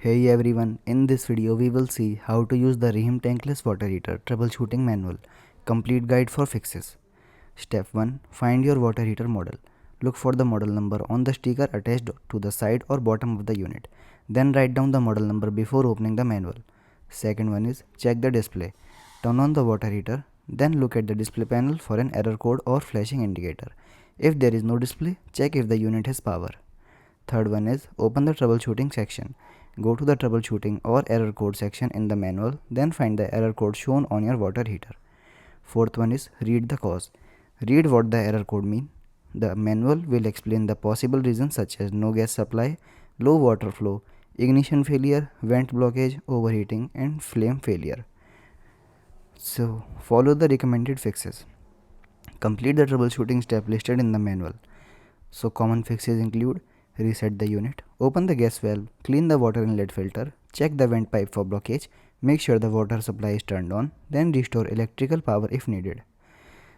Hey everyone, in this video we will see how to use the Rheem tankless water heater troubleshooting manual. Complete guide for fixes. Step 1. Find your water heater model. Look for the model number on the sticker attached to the side or bottom of the unit. Then write down the model number before opening the manual. Second one is check the display. Turn on the water heater. Then look at the display panel for an error code or flashing indicator. If there is no display, check if the unit has power. Third one is open the troubleshooting section. Go to the troubleshooting or error code section in the manual, then find the error code shown on your water heater. Fourth one is read the cause. Read what the error code means. The manual will explain the possible reasons such as no gas supply, low water flow, ignition failure, vent blockage, overheating and flame failure. So follow the recommended fixes. Complete the troubleshooting step listed in the manual. So common fixes include reset the unit, open the gas valve, clean the water inlet filter, check the vent pipe for blockage, make sure the water supply is turned on, then restore electrical power if needed.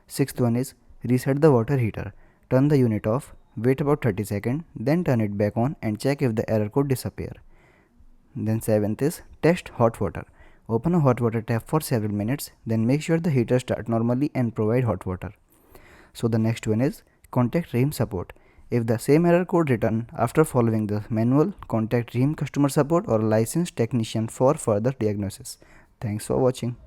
Sixth one is reset the water heater. Turn the unit off, wait about 30 seconds, then turn it back on and check if the error code disappear. Then seventh is test hot water. Open a hot water tap for several minutes, then make sure the heater start normally and provide hot water. So the next one is contact Rheem support. If the same error code written after following the manual, contact Rheem customer support or licensed technician for further diagnosis. Thanks for watching.